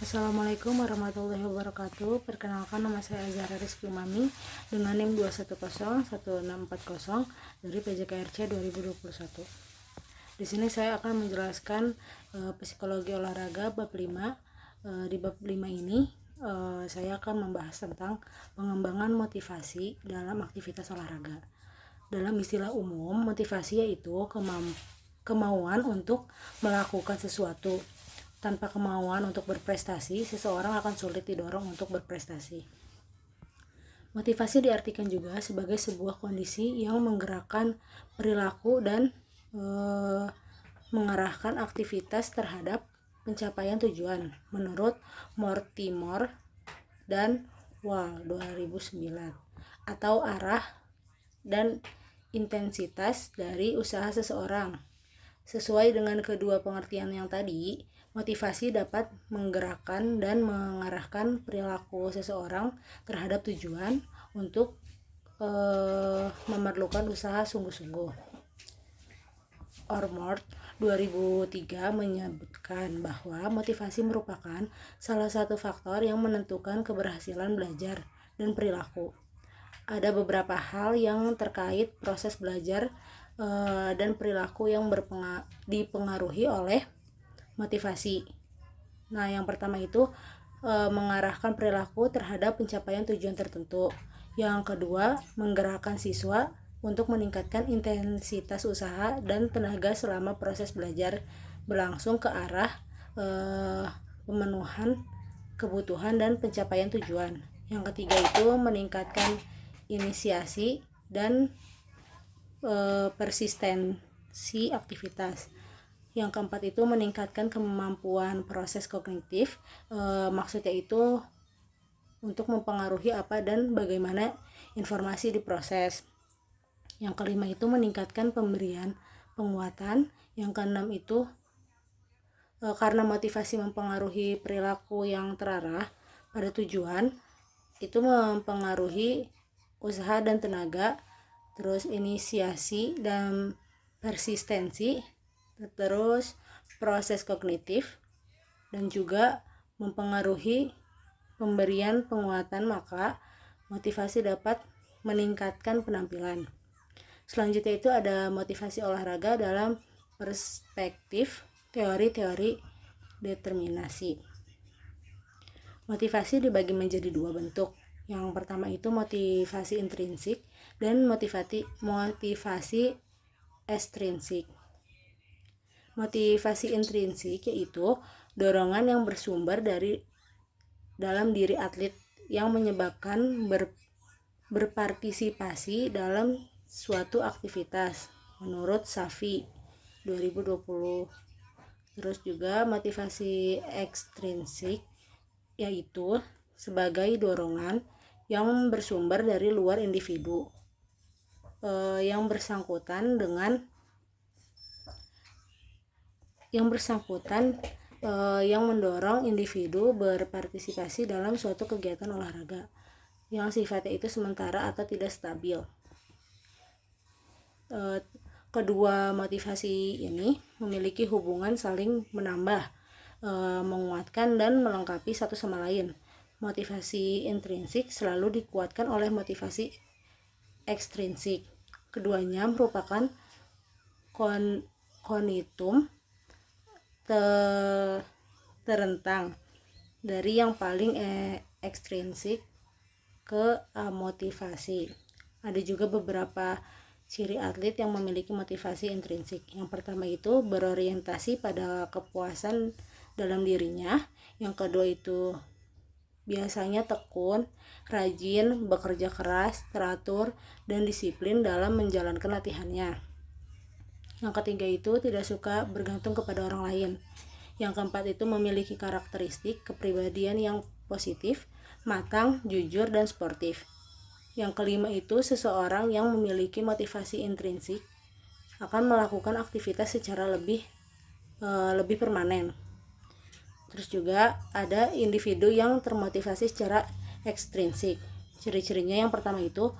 Assalamualaikum warahmatullahi wabarakatuh. Perkenalkan, nama saya Azhara Rizky Umami dengan NIM 2101640 dari PJKRC 2021. Di sini saya akan menjelaskan psikologi olahraga bab 5. Di bab 5 ini saya akan membahas tentang pengembangan motivasi dalam aktivitas olahraga. Dalam istilah umum, motivasi yaitu kemauan untuk melakukan sesuatu. Tanpa kemauan untuk berprestasi, seseorang akan sulit didorong untuk berprestasi. Motivasi diartikan juga sebagai sebuah kondisi yang menggerakkan perilaku dan mengarahkan aktivitas terhadap pencapaian tujuan menurut Mortimer dan Wall 2009, atau arah dan intensitas dari usaha seseorang. Sesuai dengan kedua pengertian yang tadi, motivasi dapat menggerakkan dan mengarahkan perilaku seseorang terhadap tujuan untuk memerlukan usaha sungguh-sungguh. Ormond 2003 menyebutkan bahwa motivasi merupakan salah satu faktor yang menentukan keberhasilan belajar dan perilaku. Ada beberapa hal yang terkait proses belajar dan perilaku yang dipengaruhi oleh motivasi. Nah, yang pertama itu mengarahkan perilaku terhadap pencapaian tujuan tertentu. Yang kedua, menggerakkan siswa untuk meningkatkan intensitas usaha dan tenaga selama proses belajar berlangsung ke arah pemenuhan kebutuhan dan pencapaian tujuan. Yang ketiga itu meningkatkan inisiasi dan persistensi aktivitas. Yang keempat itu meningkatkan kemampuan proses kognitif, maksudnya itu untuk mempengaruhi apa dan bagaimana informasi diproses. Yang kelima itu meningkatkan pemberian penguatan. Yang keenam itu karena motivasi mempengaruhi perilaku yang terarah pada tujuan, itu mempengaruhi usaha dan tenaga, terus inisiasi dan persistensi, terus proses kognitif, dan juga mempengaruhi pemberian penguatan, maka motivasi dapat meningkatkan penampilan. Selanjutnya itu ada motivasi olahraga dalam perspektif teori-teori determinasi. Motivasi dibagi menjadi dua bentuk. Yang pertama itu motivasi intrinsik dan motivasi ekstrinsik. Motivasi intrinsik yaitu dorongan yang bersumber dari dalam diri atlet yang menyebabkan berpartisipasi dalam suatu aktivitas menurut Safi 2020. Terus juga motivasi ekstrinsik yaitu sebagai dorongan yang bersumber dari luar individu yang bersangkutan yang mendorong individu berpartisipasi dalam suatu kegiatan olahraga yang sifatnya itu sementara atau tidak stabil. Kedua motivasi ini memiliki hubungan saling menambah, menguatkan dan melengkapi satu sama lain. Motivasi intrinsik selalu dikuatkan oleh motivasi ekstrinsik. Keduanya merupakan kognitum terentang dari yang paling ekstrinsik ke amotivasi. Ada juga beberapa ciri atlet yang memiliki motivasi intrinsik. Yang pertama itu berorientasi pada kepuasan dalam dirinya. Yang kedua itu biasanya tekun, rajin, bekerja keras, teratur, dan disiplin dalam menjalankan latihannya. Yang ketiga itu tidak suka bergantung kepada orang lain. Yang keempat itu memiliki karakteristik kepribadian yang positif, matang, jujur, dan sportif. Yang kelima itu seseorang yang memiliki motivasi intrinsik akan melakukan aktivitas secara lebih permanen. Terus juga ada individu yang termotivasi secara ekstrinsik. Ciri-cirinya yang pertama itu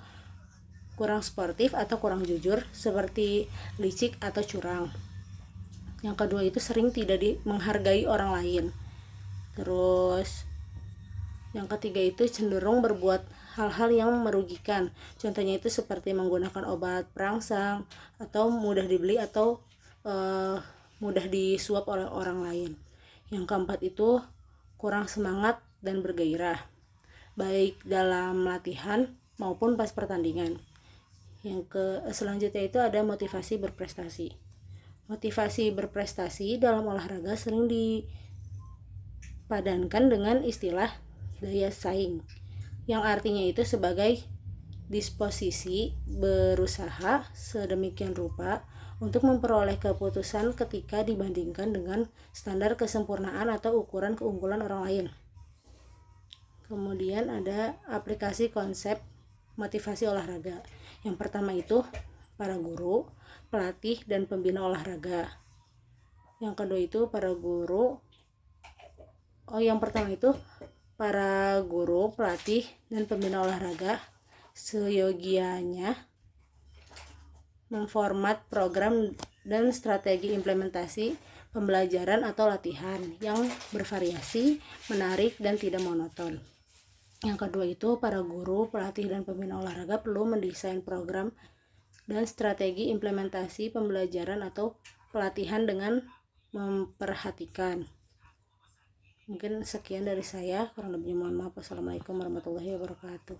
kurang sportif atau kurang jujur, seperti licik atau curang. Yang kedua itu sering tidak menghargai orang lain. Terus yang ketiga itu cenderung berbuat hal-hal yang merugikan. Contohnya itu seperti menggunakan obat perangsang atau mudah dibeli atau mudah disuap oleh orang lain. Yang keempat itu kurang semangat dan bergairah, baik dalam latihan maupun pas pertandingan. Selanjutnya itu ada motivasi berprestasi. Motivasi berprestasi dalam olahraga sering dipadankan dengan istilah daya saing, yang artinya itu sebagai disposisi berusaha sedemikian rupa untuk memperoleh keputusan ketika dibandingkan dengan standar kesempurnaan atau ukuran keunggulan orang lain. Kemudian ada aplikasi konsep motivasi olahraga. Yang pertama itu para guru, pelatih, dan pembina olahraga. Yang kedua itu yang pertama itu para guru, pelatih, dan pembina olahraga seyogianya memformat program dan strategi implementasi pembelajaran atau latihan yang bervariasi, menarik, dan tidak monoton. Yang kedua itu para guru, pelatih, dan pembina olahraga perlu mendesain program dan strategi implementasi pembelajaran atau pelatihan dengan memperhatikan. Mungkin sekian dari saya, kurang lebihnya mohon maaf. Wassalamualaikum warahmatullahi wabarakatuh.